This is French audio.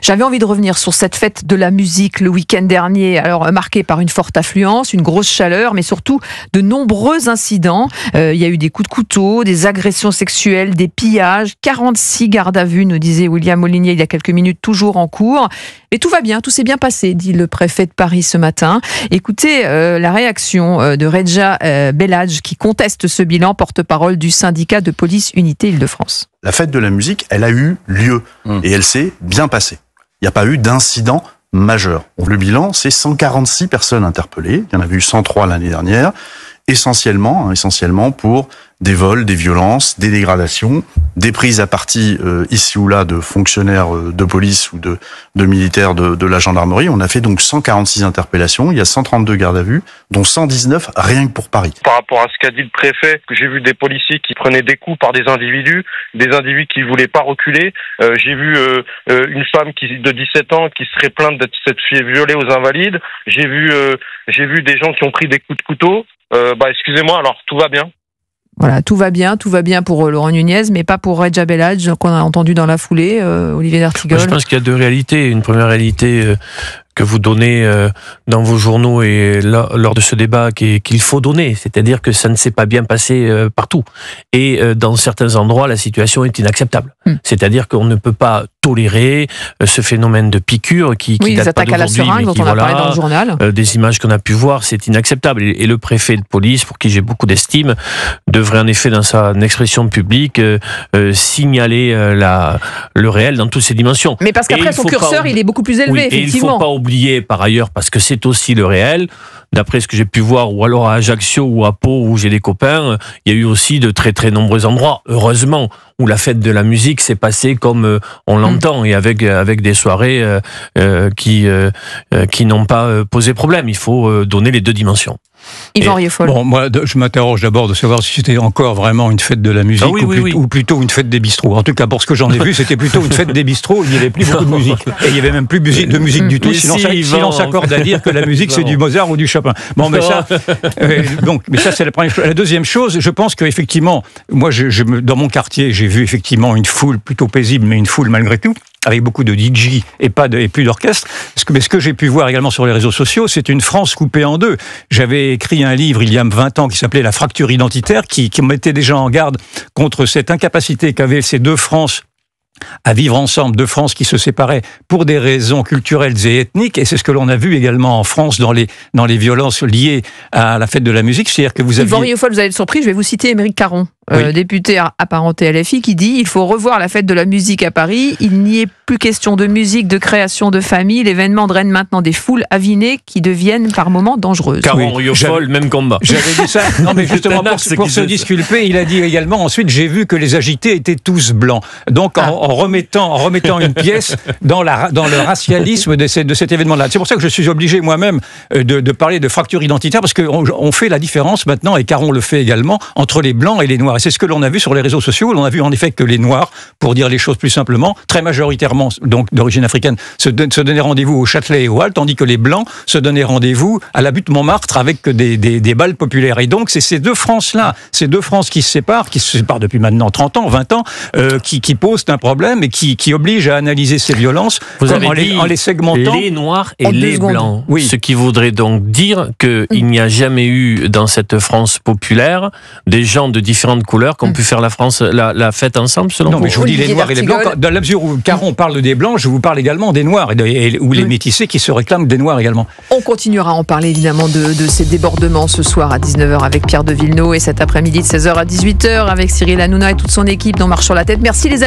J'avais envie de revenir sur cette fête de la musique le week-end dernier, alors marquée par une forte affluence, une grosse chaleur, mais surtout de nombreux incidents. Il y a eu des coups de couteau, des agressions sexuelles, des pillages, 46 gardes à vue, nous disait William Molinier il y a quelques minutes, toujours en cours. Mais tout va bien, tout s'est bien passé, dit le préfet de Paris ce matin. Écoutez la réaction de Redja Belhadj qui conteste ce bilan, porte-parole du syndicat de police Unité Île-de-France. La fête de la musique, elle a eu lieu et elle s'est bien passée. Il n'y a pas eu d'incident majeur. Le bilan, c'est 146 personnes interpellées. Il y en avait eu 103 l'année dernière, essentiellement pour des vols, des violences, des dégradations, des prises à partie ici ou là de fonctionnaires de police ou de militaires de la gendarmerie. On a fait donc 146 interpellations, il y a 132 gardes à vue, dont 119 rien que pour Paris. Par rapport à ce qu'a dit le préfet, que j'ai vu des policiers qui prenaient des coups par des individus qui voulaient pas reculer. J'ai vu une femme de 17 ans qui serait plainte d'être cette fille violée aux Invalides. J'ai vu des gens qui ont pris des coups de couteau. Excusez-moi, alors tout va bien. Voilà, tout va bien pour Laurent Nunez, mais pas pour Redja Belhadj, qu'on a entendu dans la foulée, Olivier d'Artigol. Je pense qu'il y a deux réalités. Une première réalité que vous donnez dans vos journaux et lors de ce débat qu'il faut donner, c'est-à-dire que ça ne s'est pas bien passé partout. Et dans certains endroits, la situation est inacceptable. C'est-à-dire qu'on ne peut pas tolérer ce phénomène de piqûre qui date pas d'aujourd'hui, à la seringue, dont on a parlé dans le journal. Des images qu'on a pu voir, c'est inacceptable. Et le préfet de police, pour qui j'ai beaucoup d'estime, devrait en effet, dans sa expression publique, signaler le réel dans toutes ses dimensions. Mais parce qu'après, son curseur, il est beaucoup plus élevé, effectivement. Et il ne faut pas oublier, par ailleurs, parce que c'est aussi le réel, d'après ce que j'ai pu voir, ou alors à Ajaccio ou à Pau, où j'ai des copains, il y a eu aussi de très très nombreux endroits, heureusement, où la fête de la musique s'est passée comme on l'entend, et avec des soirées qui n'ont pas posé problème. Il faut donner les deux dimensions. Yvan Rieufol. Bon, moi, je m'interroge d'abord de savoir si c'était encore vraiment une fête de la musique ou plutôt une fête des bistrots. En tout cas, pour ce que j'en ai vu, c'était plutôt une fête des bistrots. Il n'y avait plus beaucoup de musique. Et il n'y avait même plus de musique du tout. Sinon, on s'accorde à dire que la musique, c'est du Mozart ou du Chopin. Bon, mais ça, mais ça, c'est la première chose. La deuxième chose, je pense qu'effectivement, moi, dans mon quartier, j'ai vu effectivement une foule plutôt paisible, mais une foule malgré tout, avec beaucoup de DJ et plus d'orchestre. Mais ce que j'ai pu voir également sur les réseaux sociaux, c'est une France coupée en deux. J'avais écrit un livre il y a 20 ans qui s'appelait La fracture identitaire, qui mettait déjà en garde contre cette incapacité qu'avaient ces deux France à vivre ensemble, deux France qui se séparaient pour des raisons culturelles et ethniques, et c'est ce que l'on a vu également en France dans les violences liées à la fête de la musique. C'est-à-dire que vous aviez... Yvan, vous allez être surpris, je vais vous citer Émeric Caron, député apparenté à LFI, qui dit « Il faut revoir la fête de la musique à Paris, il n'y est plus question de musique, de création de famille, l'événement draine maintenant des foules avinées qui deviennent par moments dangereuses. » Caron, Rieufol, même combat. J'avais dit ça, non mais justement pour se disculper, il a dit également ensuite « J'ai vu que les agités étaient tous blancs ». Donc en remettant une pièce dans le racialisme de cet événement-là. C'est pour ça que je suis obligé moi-même de parler de fracture identitaire, parce qu'on fait la différence maintenant, et Caron le fait également, entre les blancs et les noirs. Et c'est ce que l'on a vu sur les réseaux sociaux. On a vu en effet que les noirs, pour dire les choses plus simplement, très majoritairement donc d'origine africaine, se donnaient rendez-vous au Châtelet et au Halles, tandis que les blancs se donnaient rendez-vous à la butte Montmartre avec des balles populaires. Et donc c'est ces deux France-là, ces deux France qui se séparent depuis maintenant 30 ans, 20 ans, qui posent un problème et qui oblige à analyser ces violences en les segmentant. Les noirs et les blancs. Oui. Ce qui voudrait donc dire qu'il n'y a jamais eu dans cette France populaire des gens de différentes couleurs qui ont pu faire la fête ensemble, selon vous. Non, mais je vous dis les noirs et les blancs. Dans la mesure où Caron parle des blancs, je vous parle également des noirs ou les métissés qui se réclament des noirs également. On continuera à en parler évidemment de ces débordements ce soir à 19h avec Pierre de Villeneuve et cet après-midi de 16h à 18h avec Cyril Hanouna et toute son équipe dans Marche sur la tête. Merci les amis.